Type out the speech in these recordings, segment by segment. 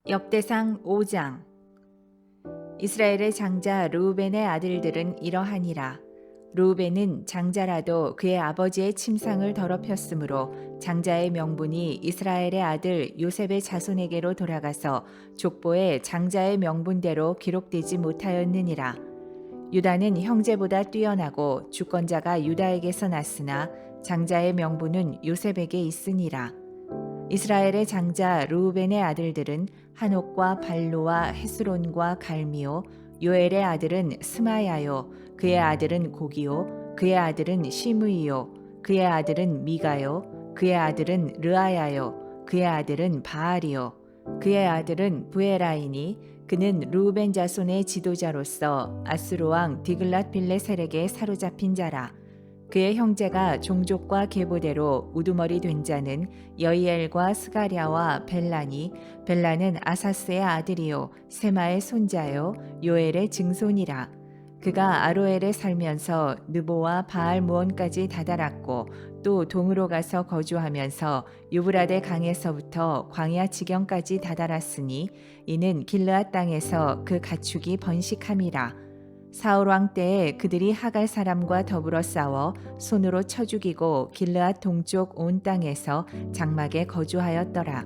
역대상 5장. 이스라엘의 장자 르우벤의 아들들은 이러하니라. 르우벤은 장자라도 그의 아버지의 침상을 더럽혔으므로 장자의 명분이 이스라엘의 아들 요셉의 자손에게로 돌아가서 족보에 장자의 명분대로 기록되지 못하였느니라. 유다는 형제보다 뛰어나고 주권자가 유다에게서 났으나 장자의 명분은 요셉에게 있으니라. 이스라엘의 장자 르우벤의 아들들은 한옥과 발로와 헤스론과 갈미오, 요엘의 아들은 스마야요, 그의 아들은 고기요, 그의 아들은 시므이요, 그의 아들은 미가요, 그의 아들은 르아야요, 그의 아들은 바알이요, 그의 아들은 부에라이니 그는 르우벤 자손의 지도자로서 아수르 왕 디글랏 빌레셀에게 사로잡힌 자라. 그의 형제가 종족과 계보대로 우두머리 된 자는 여이엘과 스가랴와 벨라니, 벨라는 아사스의 아들이요 세마의 손자요 요엘의 증손이라. 그가 아로엘에 살면서 느보와 바알 무온까지 다다랐고 또 동으로 가서 거주하면서 유브라데 강에서부터 광야 지경까지 다다랐으니 이는 길르앗 땅에서 그 가축이 번식함이라. 사울 왕 때에 그들이 하갈 사람과 더불어 싸워 손으로 쳐 죽이고 길르앗 동쪽 온 땅에서 장막에 거주하였더라.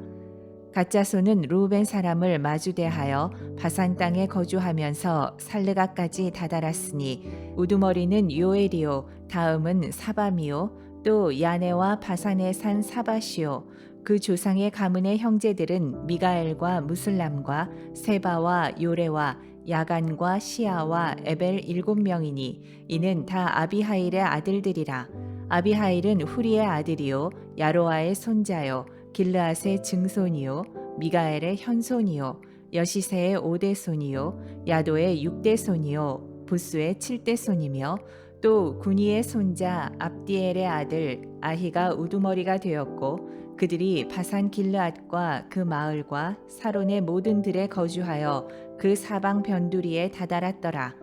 갓자손은 루벤 사람을 마주대하여 바산 땅에 거주하면서 살르가까지 다다랐으니 우두머리는 요엘이요 다음은 사밤이요 또 야네와 바산에 산 사바시요 그 조상의 가문의 형제들은 미가엘과 무슬람과 세바와 요레와 야간과 시아와 에벨 7명이니 이는 다 아비하일의 아들들이라. 아비하일은 후리의 아들이요 야로아의 손자요 길르앗의 증손이요 미가엘의 현손이요 여시세의 5대손이요 야도의 6대손이요 부스의 7대손이며 또 구니의 손자 압디엘의 아들 아히가 우두머리가 되었고 그들이 바산 길르앗과 그 마을과 사론의 모든 들에 거주하여 그 사방 변두리에 다다랐더라.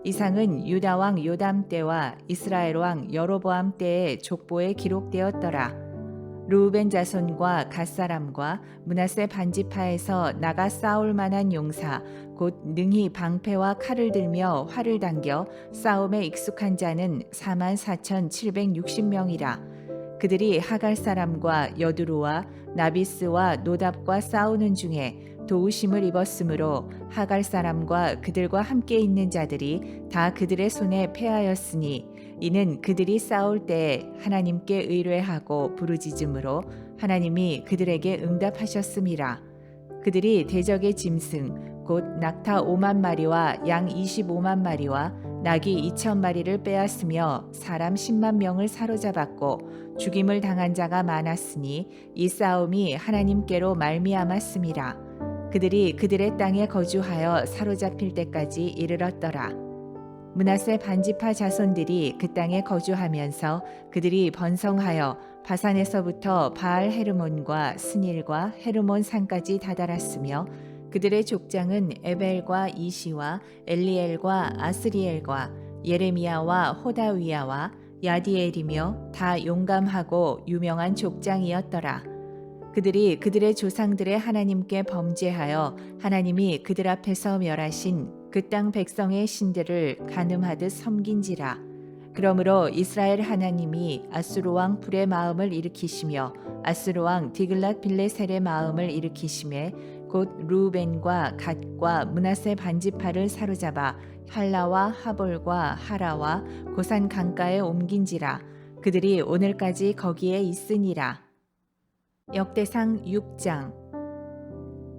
이상은 유다 왕 요담 때와 이스라엘 왕 여로보암 때의 족보에 기록되었더라. 르우벤 자손과 갓사람과 므낫세 반지파에서 나가 싸울 만한 용사 곧 능히 방패와 칼을 들며 활을 당겨 싸움에 익숙한 자는 44,760명이라. 그들이 하갈 사람과 여두루와 나비스와 노답과 싸우는 중에 도우심을 입었으므로 하갈 사람과 그들과 함께 있는 자들이 다 그들의 손에 패하였으니 이는 그들이 싸울 때 하나님께 의뢰하고 부르짖음으로 하나님이 그들에게 응답하셨음이라. 그들이 대적의 짐승 곧 낙타 5만 마리와 양 25만 마리와 낙이 2천 마리를 빼앗으며 사람 10만 명을 사로잡았고 죽임을 당한 자가 많았으니 이 싸움이 하나님께로 말미암았음이라. 그들이 그들의 땅에 거주하여 사로잡힐 때까지 이르렀더라. 므낫세 반지파 자손들이 그 땅에 거주하면서 그들이 번성하여 바산에서부터 바알 헤르몬과 스닐과 헤르몬 산까지 다다랐으며 그들의 족장은 에벨과 이시와 엘리엘과 아스리엘과 예레미야와 호다위야와 야디엘이며 다 용감하고 유명한 족장이었더라. 그들이 그들의 조상들의 하나님께 범죄하여 하나님이 그들 앞에서 멸하신 그 땅 백성의 신들을 간음하듯 섬긴지라. 그러므로 이스라엘 하나님이 아수르 왕 불의 마음을 일으키시며 아수르 왕 디글랏 빌레셀의 마음을 일으키심에 곧 루벤과 갓과 므낫세 반지파를 사로잡아 할라와 하볼과 하라와 고산 강가에 옮긴지라. 그들이 오늘까지 거기에 있으니라. 역대상 6장.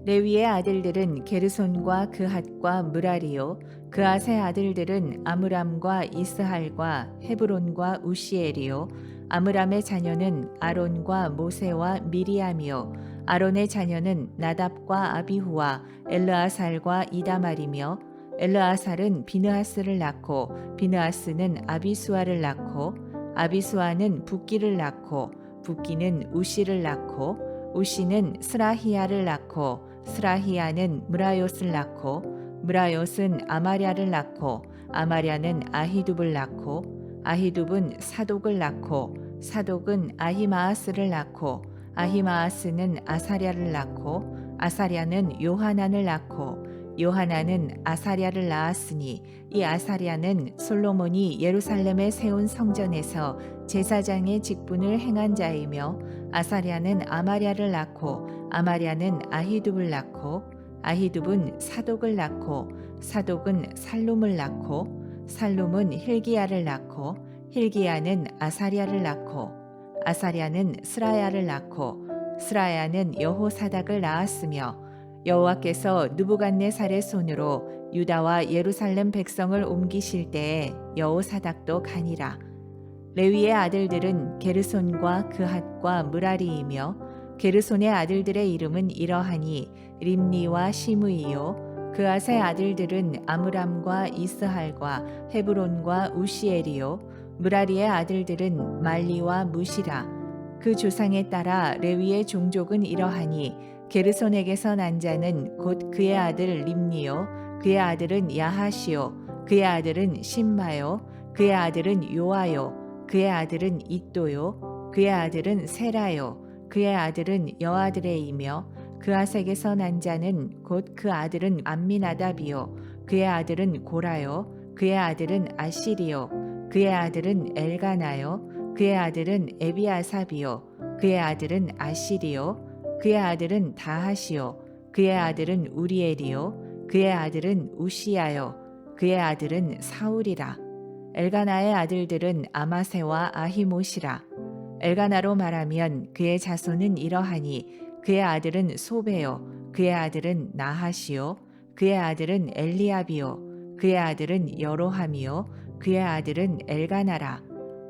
레위의 아들들은 게르손과 그핫과 무라리요 그핫의 아들들은 아므람과 이스할과 헤브론과 우시엘이요 아므람의 자녀는 아론과 모세와 미리암이요 아론의 자녀는 나답과 아비후와 엘르아살과 이다말이며 엘르아살은 비느하스를 낳고 비느하스는 아비수아를 낳고 아비수아는 붓기를 낳고 붓기는 우시를 낳고 우시는 스라히야를 낳고 스라히야는 무라요스를 낳고 무라요스는 아마랴를 낳고 아마랴는 아히둡을 낳고 아히둡은 사독을 낳고 사독은 아히마아스를 낳고 아히마아스는 아사랴를 낳고 아사랴는 요하난을 낳고 요하난은 아사랴를 낳았으니 이 아사랴는 솔로몬이 예루살렘에 세운 성전에서 제사장의 직분을 행한 자이며 아사랴는 아마랴를 낳고 아마랴는 아히둡을 낳고 아히둡은 사독을 낳고 사독은 살룸을 낳고 살룸은 hil기야를 낳고 hil기야는 아사랴를 낳고 아사랴는 스라야를 낳고 스라야는 여호사닥을 낳았으며 여호와께서 느부갓네살의 손으로 유다와 예루살렘 백성을 옮기실 때에 여호사닥도 가니라. 레위의 아들들은 게르손과 그핫과 므라리이며 게르손의 아들들의 이름은 이러하니 림니와 시므이요 그핫의 아들들은 아므람과 이스할과 헤브론과 우시엘이요 므라리의 아들들은 말리와 무시라. 그 조상에 따라 레위의 종족은 이러하니 게르손에게서 난 자는 곧 그의 아들 림니요 그의 아들은 야하시요 그의 아들은 심마요 그의 아들은 요아요 그의 아들은 잇도요 그의 아들은 세라요 그의 아들은 여아드레이며 그아색에서 난 자는 곧 그 아들은 암미나답이요 그의 아들은 고라요 그의 아들은 아시리요 그의 아들은 엘가나요 그의 아들은 에비아삽이요 그의 아들은 아시리요 그의 아들은 다하시요 그의 아들은 우리엘이요 그의 아들은 우시야요 그의 아들은 사울이라. 엘가나의 아들들은 아마세와 아히모시라. 엘가나로 말하면 그의 자손은 이러하니 그의 아들은 소베요 그의 아들은 나하시요 그의 아들은 엘리압이요 그의 아들은 여로함이요 그의 아들은 엘가나라.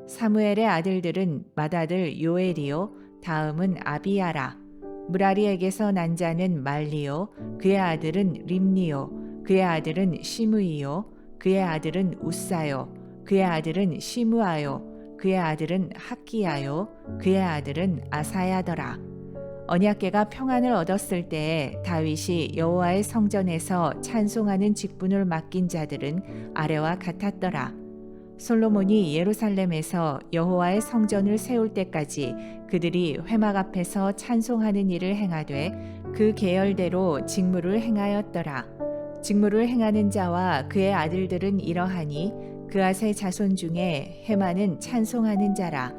사무엘의 아들들은 맏아들 요엘이요 다음은 아비야라. 므라리에게서 난 자는 말리요 그의 아들은 림니요 그의 아들은 시므이요 그의 아들은 우사요 그의 아들은 시므아요 그의 아들은 학기야요 그의 아들은 아사야더라. 언약궤가 평안을 얻었을 때에 다윗이 여호와의 성전에서 찬송하는 직분을 맡긴 자들은 아래와 같았더라. 솔로몬이 예루살렘에서 여호와의 성전을 세울 때까지 그들이 회막 앞에서 찬송하는 일을 행하되 그 계열대로 직무를 행하였더라. 직무를 행하는 자와 그의 아들들은 이러하니 그앗의 자손 중에 헤만은 찬송하는 자라.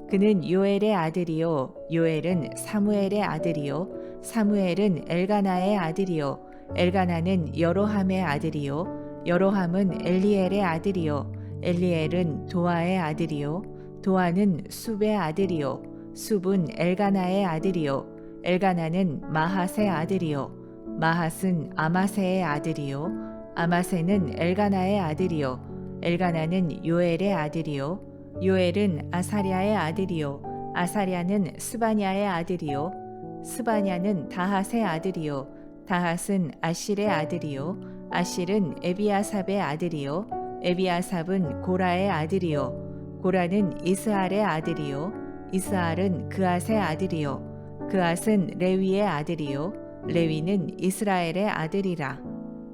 그는 요엘의 아들이요 요엘은 사무엘의 아들이요 사무엘은 엘가나의 아들이요 엘가나는 여로함의 아들이요 여로함은 엘리엘의 아들이요 엘리엘은 도아의 아들이요 도아는 숲의 아들이요 숲은 엘가나의 아들이요 엘가나는 마핫의 아들이요 마핫은 아마세의 아들이요 아마세는 엘가나의 아들이요 엘가나는 요엘의 아들이요 요엘은 아사랴의 아들이요 아사랴는 스바냐의 아들이요 스바냐는 다핫의 아들이요 다핫은 아실의 아들이요 아실은 에비아삽의 아들이요 에비아삽은 고라의 아들이요 고라는 이스할의 아들이요 이스할은 그앗의 아들이요 그앗은 레위의 아들이요 레위는 이스라엘의 아들이라.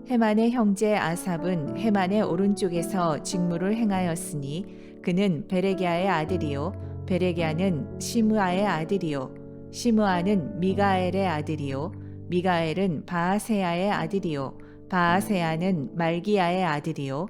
헤만의 형제 아삽은 헤만의 오른쪽에서 직무를 행하였으니 그는 베레기야의 아들이요 베레기야는 시므아의 아들이요 시므아는 미가엘의 아들이요 미가엘은 바아세야의 아들이요 바아세야는 말기야의 아들이요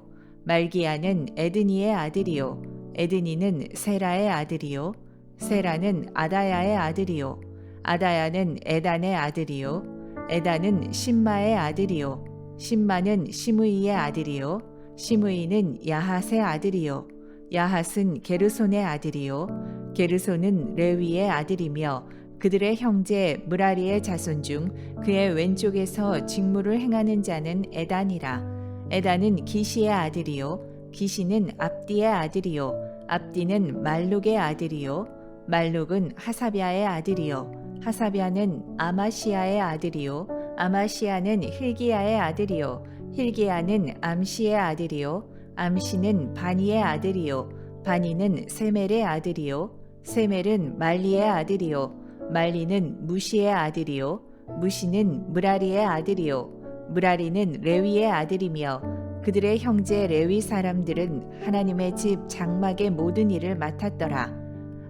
말기야는 에드니의 아들이요 에드니는 세라의 아들이요 세라는 아다야의 아들이요 아다야는 에단의 아들이요 에단은 심마의 아들이요 심마는 시므이의 아들이요 시므이는 야핫의 아들이요 야핫은 게르손의 아들이요 게르손은 레위의 아들이며 그들의 형제 므라리의 자손 중 그의 왼쪽에서 직무를 행하는 자는 에단이라. 에단은 기시의 아들이요 기시는 압디의 아들이요 압디는 말룩의 아들이요 말룩은 하사비아의 아들이요 하사비아는 아마시아의 아들이요 아마시아는 hil기야의 아들이요 hil기야는 암시의 아들이요 암시는 바니의 아들이요 바니는 세멜의 아들이요 세멜은 말리의 아들이요 말리는 무시의 아들이요 무시는 므라리의 아들이요 므라리는 레위의 아들이며 그들의 형제 레위 사람들은 하나님의 집 장막의 모든 일을 맡았더라.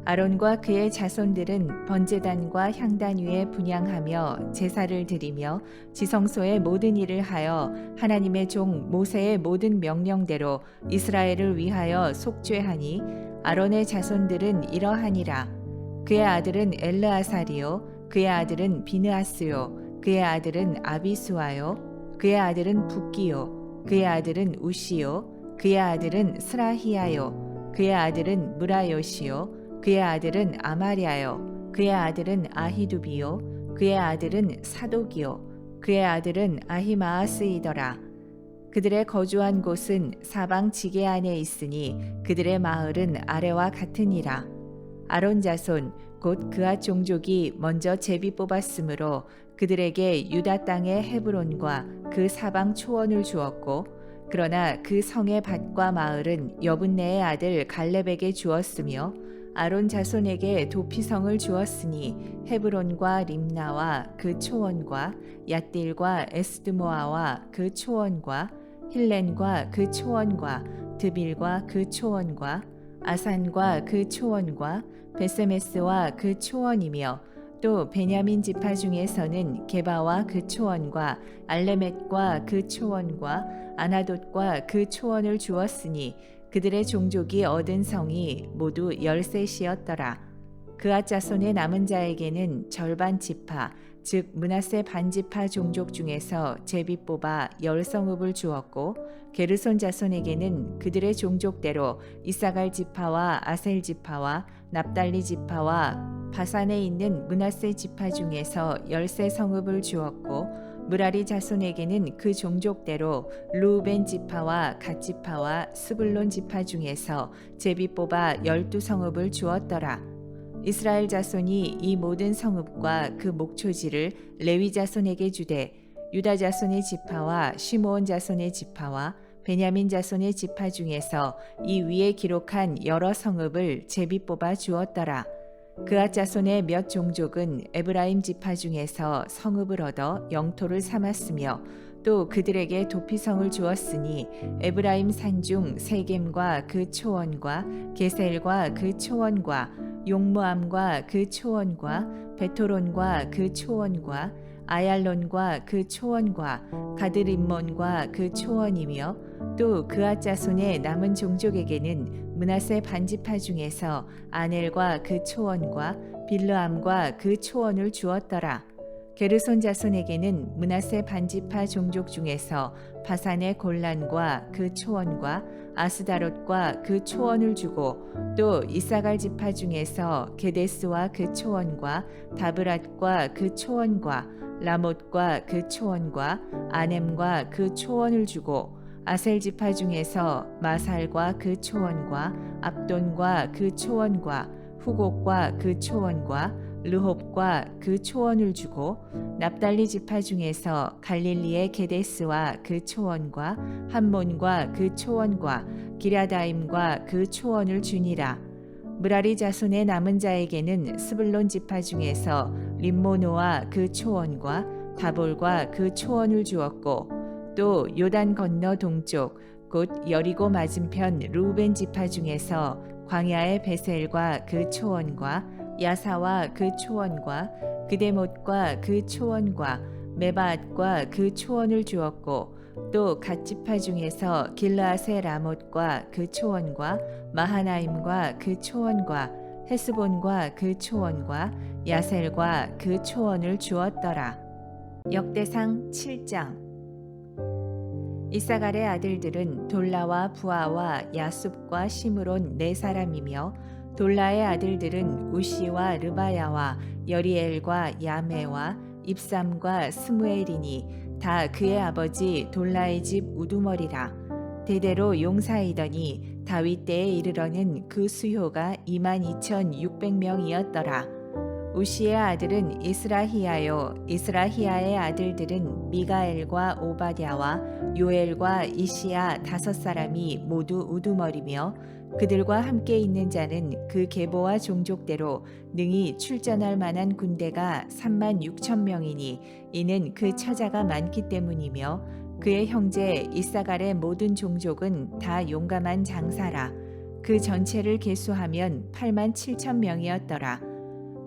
아론과 그의 자손들은 번제단과 향단 위에 분향하며 제사를 드리며 지성소의 모든 일을 하여 하나님의 종 모세의 모든 명령대로 이스라엘을 위하여 속죄하니 아론의 자손들은 이러하니라. 그의 아들은 엘르아살이요 그의 아들은 비느하스요 그의 아들은 아비수아요 그의 아들은 붓기요 그의 아들은 우시요 그의 아들은 스라히야요 그의 아들은 무라요시요 그의 아들은 아마랴요 그의 아들은 아히두비요 그의 아들은 사독이요 그의 아들은 아히마아스이더라. 그들의 거주한 곳은 사방 지게 안에 있으니 그들의 마을은 아래와 같으니라. 아론 자손 곧 그앗 종족이 먼저 제비 뽑았으므로 그들에게 유다 땅의 헤브론과 그 사방 초원을 주었고, 그러나 그 성의 밭과 마을은 여분네의 아들 갈렙에게 주었으며 아론 자손에게 도피성을 주었으니 헤브론과 림나와 그 초원과 얏딜과 에스드모아와 그 초원과 힐렌과 그 초원과 드빌과 그 초원과 아산과 그 초원과 베세메스와 그 초원이며 또 베냐민 지파 중에서는 게바와 그 초원과 알레멧과 그 초원과 아나돗과 그 초원을 주었으니 그들의 종족이 얻은 성이 모두 13이었더라. 그앗 자손의 남은 자에게는 절반 지파 즉 므낫세 반지파 종족 중에서 제비 뽑아 10성읍을 주었고, 게르손 자손에게는 그들의 종족대로 이사갈 지파와 아셀 지파와 납달리 지파와 바산에 있는 므낫세 지파 중에서 13성읍을 주었고, 무라리 자손에게는 그 종족대로 루벤 지파와 갓 지파와 스불론 지파 중에서 제비 뽑아 12성읍을 주었더라. 이스라엘 자손이 이 모든 성읍과 그 목초지를 레위 자손에게 주되 유다 자손의 지파와 시므온 자손의 지파와 베냐민 자손의 지파 중에서 이 위에 기록한 여러 성읍을 제비 뽑아 주었더라. 그앗 자손의 몇 종족은 에브라임 지파 중에서 성읍을 얻어 영토를 삼았으며 또 그들에게 도피성을 주었으니 에브라임 산중 세겜과 그 초원과 게셀과 그 초원과 용무암과 그 초원과 베토론과 그 초원과 아얄론과 그 초원과 가드림몬과 그 초원이며 또 그앗 자손의 남은 종족에게는 므낫세 반지파 중에서 아넬과 그 초원과 빌르암과 그 초원을 주었더라. 게르손 자손에게는 므낫세 반지파 종족 중에서 바산의 골란과 그 초원과 아스다롯과 그 초원을 주고 또 이사갈 지파 중에서 게데스와 그 초원과 다브랏과 그 초원과 라못과 그 초원과 아넴과 그 초원을 주고 아셀 지파 중에서 마살과 그 초원과 압돈과 그 초원과 후곡과 그 초원과 르홉과 그 초원을 주고 납달리 지파 중에서 갈릴리의 게데스와 그 초원과 함몬과 그 초원과 기랴다임과 그 초원을 주니라. 무라리 자손의 남은 자에게는 스불론 지파 중에서 림모노와 그 초원과 다볼과 그 초원을 주었고 또 요단 건너 동쪽 곧 여리고 맞은편 루벤 지파 중에서 광야의 베셀과 그 초원과 야사와 그 초원과 그데못과 그 초원과 메바앗과 그 초원을 주었고 또 갓 지파 중에서 길르앗의 라못과 그 초원과 마하나임과 그 초원과 헤스본과 그 초원과 야셀과 그 초원을 주었더라. 역대상 7장. 이사갈의 아들들은 돌라와 부아와 야숲과 시므론 네 사람이며 돌라의 아들들은 우시와 르바야와 여리엘과 야메와 입삼과 스무엘이니 다 그의 아버지 돌라의 집 우두머리라. 대대로 용사이더니 다윗 때에 이르러는 그 수효가 22,600명이었더라. 우시의 아들은 이스라히야요 이스라히야의 아들들은 미가엘과 오바댜와 요엘과 이시야 5사람이 모두 우두머리며 그들과 함께 있는 자는 그 계보와 종족대로 능히 출전할 만한 군대가 36,000명이니 이는 그 처자가 많기 때문이며 그의 형제 이사갈의 모든 종족은 다 용감한 장사라. 그 전체를 계수하면 8만 7천 명이었더라.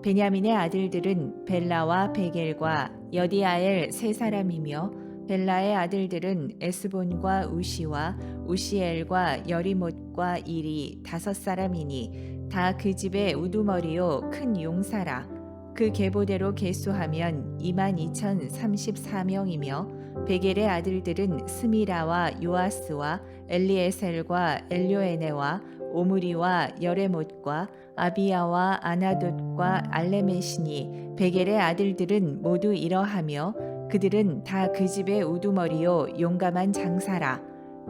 베냐민의 아들들은 벨라와 베겔과 여디아엘 세 사람이며 벨라의 아들들은 에스본과 우시와 우시엘과 여리못과 일이 다섯 사람이니 다 그 집의 우두머리요 큰 용사라. 그 계보대로 계수하면 22,034명이며 베겔의 아들들은 스미라와 요아스와 엘리에셀과 엘료에네와 오므리와 여레못과 아비야와 아나돗과 알레메시니 베겔의 아들들은 모두 이러하며 그들은 다 그 집의 우두머리요 용감한 장사라.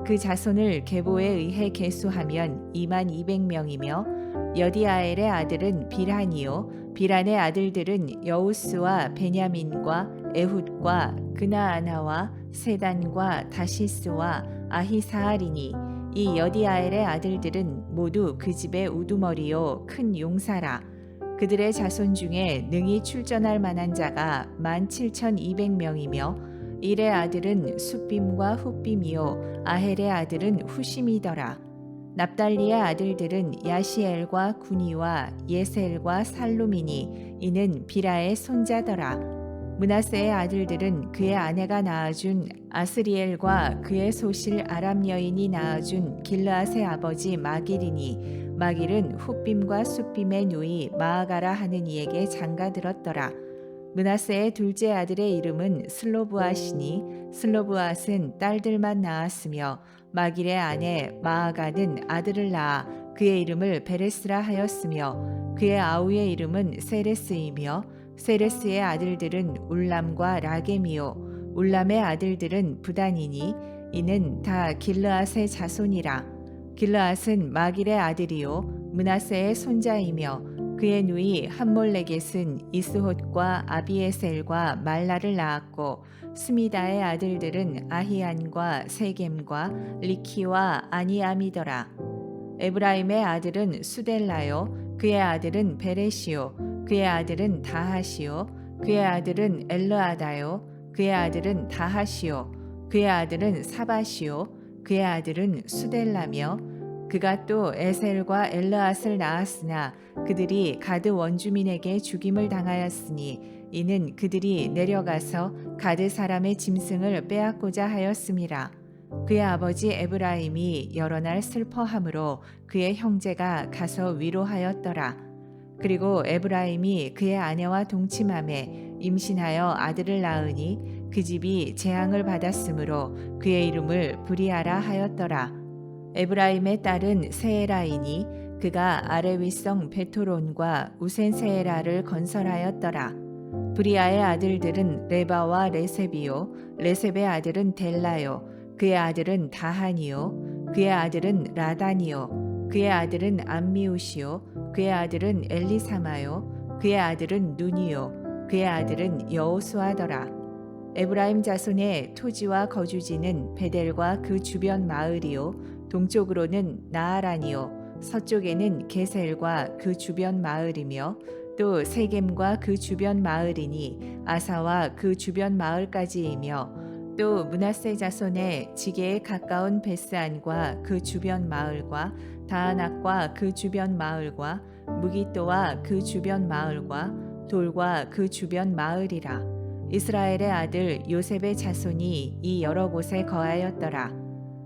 그 자손을 계보에 의해 계수하면 22,200명이며 여디아엘의 아들은 빌한이요 빌한의 아들들은 여우스와 베냐민과 에훗과 그나아나와 세단과 다시스와 아히사알이니 이 여디아엘의 아들들은 모두 그 집의 우두머리요 큰 용사라. 그들의 자손 중에 능히 출전할 만한 자가 17,200명이며 일의 아들은 숫빔과 훗빔이요 아헬의 아들은 후심이더라. 납달리의 아들들은 야시엘과 구니와 예셀과 살루미니 이는 비라의 손자더라. 므낫세의 아들들은 그의 아내가 낳아준 아스리엘과 그의 소실 아람 여인이 낳아준 길르앗의 아버지 마길이니 마길은 훗빔과 숫빔의 누이 마아가라 하는 이에게 장가들었더라. 므낫세의 둘째 아들의 이름은 슬로브앗이니 슬로브앗은 딸들만 낳았으며 마길의 아내 마아가는 아들을 낳아 그의 이름을 베레스라 하였으며 그의 아우의 이름은 세레스이며 세레스의 아들들은 울람과 라겜이요 울람의 아들들은 부단이니 이는 다 길르앗의 자손이라. 길르앗은 마길의 아들이요 므낫세의 손자이며 그의 누이 함몰레겟은 이스홑과 아비에셀과 말라를 낳았고 스미다의 아들들은 아히안과 세겜과 리키와 아니암이더라. 에브라임의 아들은 수델라요 그의 아들은 베레시요 그의 아들은 다하시요 그의 아들은 엘르아다요 그의 아들은 다하시요 그의 아들은 사바시요 그의 아들은 수델라며 그가 또 에셀과 엘르앗을 낳았으나 그들이 가드 원주민에게 죽임을 당하였으니 이는 그들이 내려가서 가드 사람의 짐승을 빼앗고자 하였음이라. 그의 아버지 에브라임이 여러 날 슬퍼함으로 그의 형제가 가서 위로하였더라. 그리고 에브라임이 그의 아내와 동침함에 임신하여 아들을 낳으니 그 집이 재앙을 받았으므로 그의 이름을 브리아라 하였더라. 에브라임의 딸은 세에라이니 그가 아레위성 베토론과 우센세에라를 건설하였더라. 브리아의 아들들은 레바와 레셉이요 레셉의 아들은 델라요 그의 아들은 다한이요 그의 아들은 라단이요 그의 아들은 암미우시요 그의 아들은 엘리사마요 그의 아들은 눈이요 그의 아들은 여호수아더라. 에브라임 자손의 토지와 거주지는 베델과 그 주변 마을이요 동쪽으로는 나아란이요 서쪽에는 게셀과 그 주변 마을이며 또 세겜과 그 주변 마을이니 아사와 그 주변 마을까지이며 또 므낫세 자손의 지게에 가까운 베스안과 그 주변 마을과 다아낙과 그 주변 마을과 무기또와 그 주변 마을과 돌과 그 주변 마을이라. 이스라엘의 아들 요셉의 자손이 이 여러 곳에 거하였더라.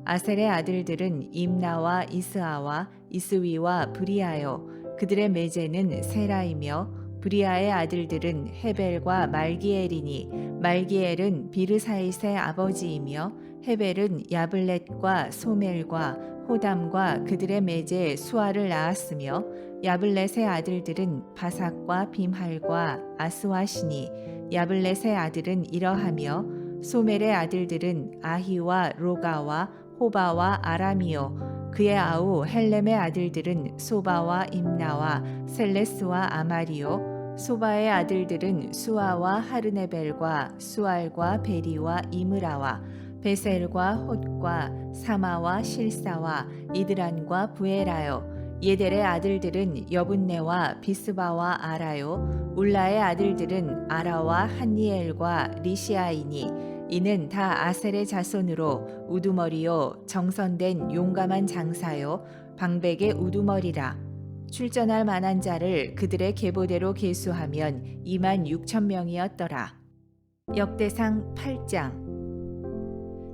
아셀의 아들들은 임나와 이스아와 이스위와 브리아요 그들의 매제는 세라이며 브리아의 아들들은 헤벨과 말기엘이니 말기엘은 비르사잇의 아버지이며 헤벨은 야블렛과 소멜과 호담과 그들의 매제 수아를 낳았으며 야블렛의 아들들은 바삭과 빔할과 아스와시니 야블렛의 아들은 이러하며 소멜의 아들들은 아히와 로가와 호바와 아람이요 그의 아우 헬렘의 아들들은 소바와 임나와 셀레스와 아마리요 소바의 아들들은 수아와 하르네벨과 수알과 베리와 이므라와 베셀과 홑과 사마와 실사와 이드란과 부에라요 예델의 아들들은 여분네와 비스바와 아라요 울라의 아들들은 아라와 한니엘과 리시아이니 이는 다 아셀의 자손으로 우두머리요 정선된 용감한 장사요 방백의 우두머리라. 출전할 만한 자를 그들의 계보대로 계수하면 2만 6천 명이었더라. 역대상 8장.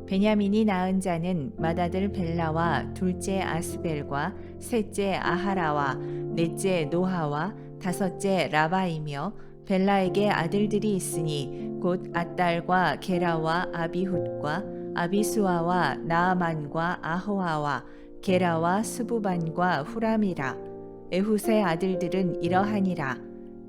베냐민이 낳은 자는 맏아들 벨라와 둘째 아스벨과 셋째 아하라와 넷째 노하와 다섯째 라바이며, 벨라에게 아들들이 있으니 곧 앗달과 게라와 아비훗과 아비수아와 나아만과 아호아와 게라와 스부반과 후람이라. 에훗의 아들들은 이러하니라.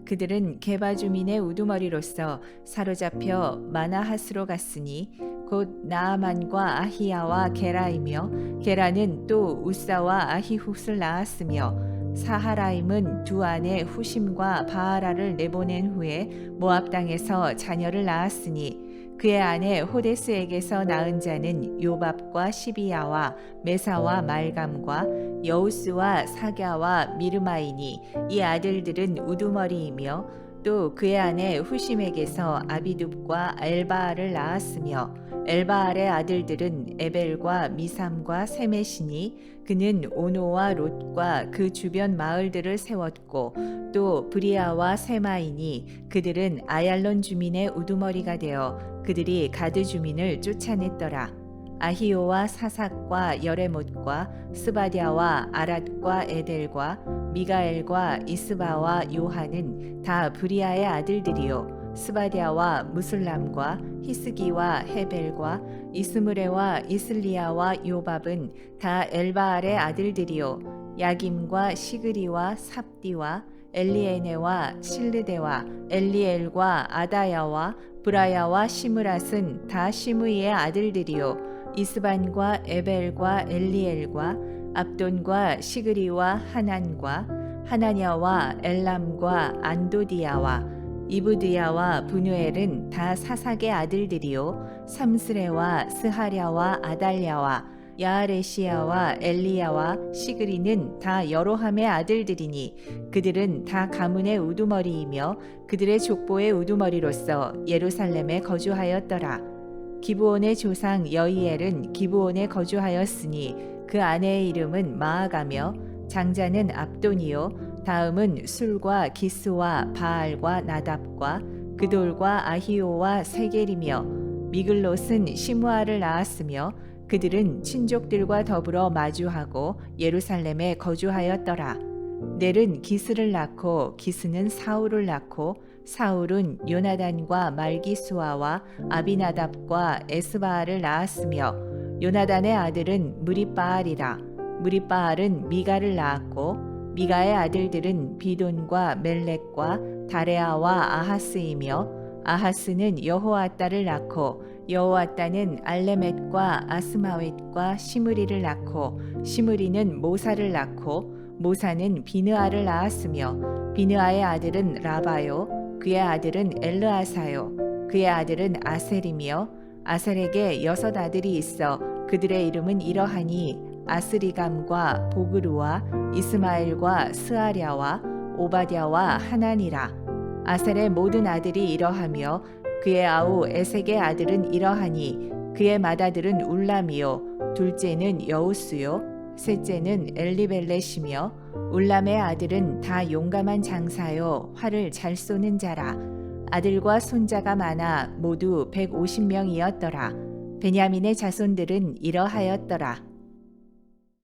그들은 게바 주민의 우두머리로서 사로잡혀 마나핫으로 갔으니 곧 나아만과 아히야와 게라이며, 게라는 또 우사와 아히훗을 낳았으며, 사하라임은 두 아내 후심과 바하라를 내보낸 후에 모압 땅에서 자녀를 낳았으니, 그의 아내 호데스에게서 낳은 자는 요밥과 시비야와 메사와 말감과 여우스와 사갸와 미르마이니, 이 아들들은 우두머리이며, 또 그의 아내 후심에게서 아비둡과 엘바알을 낳았으며, 엘바알의 아들들은 에벨과 미삼과 세메시니, 그는 오노와 롯과 그 주변 마을들을 세웠고, 또 브리아와 세마이니, 그들은 아얄론 주민의 우두머리가 되어 그들이 가드 주민을 쫓아냈더라. 아히오와 사삭과 여레못과 스바디아와 아랏과 에델과 미가엘과 이스바와 요한은 다 브리아의 아들들이요, 스바디아와 무슬람과 히스기와 헤벨과 이스므레와 이슬리아와 요밥은 다 엘바알의 아들들이요, 야김과 시그리와 삽디와 엘리에네와 실르데와 엘리엘과 아다야와 브라야와 시므랏은 다 시므이의 아들들이요, 이스반과 에벨과 엘리엘과 압돈과 시그리와 하난과 하나냐와 엘람과 안도디아와 이브드야와 분우엘은 다 사삭의 아들들이요, 삼스레와 스하랴와 아달랴와 야아레시야와 엘리야와 시그리는 다 여로함의 아들들이니, 그들은 다 가문의 우두머리이며 그들의 족보의 우두머리로서 예루살렘에 거주하였더라. 기브온의 조상 여이엘은 기브온에 거주하였으니 그 아내의 이름은 마아가며, 장자는 압돈이요, 다음은 술과 기스와 바알과 나답과 그돌과 아히오와 세겔이며, 미글롯은 시므아를 낳았으며 그들은 친족들과 더불어 마주하고 예루살렘에 거주하였더라. 넬은 기스를 낳고 기스는 사울을 낳고 사울은 요나단과 말기수아와 아비나답과 에스바알을 낳았으며, 요나단의 아들은 무리바알이라. 무리바알은 미가를 낳았고, 미가의 아들들은 비돈과 멜렉과 다레아와 아하스이며, 아하스는 여호아따를 낳고, 여호아따는 알레멧과 아스마웻과 시므리를 낳고, 시므리는 모사를 낳고, 모사는 비느아를 낳았으며, 비느아의 아들은 라바요, 그의 아들은 엘르아사요, 그의 아들은 아셀이며, 아셀에게 6 아들이 있어 그들의 이름은 이러하니 아스리감과 보그루와 이스마엘과 스아랴와 오바댜와 하나니라. 아셀의 모든 아들이 이러하며 그의 아우 에색의 아들은 이러하니, 그의 맏아들은 울람이요, 둘째는 여우스요, 셋째는 엘리벨렛이며, 울람의 아들은 다 용감한 장사요, 활을 잘 쏘는 자라. 아들과 손자가 많아 모두 150명이었더라. 베냐민의 자손들은 이러하였더라.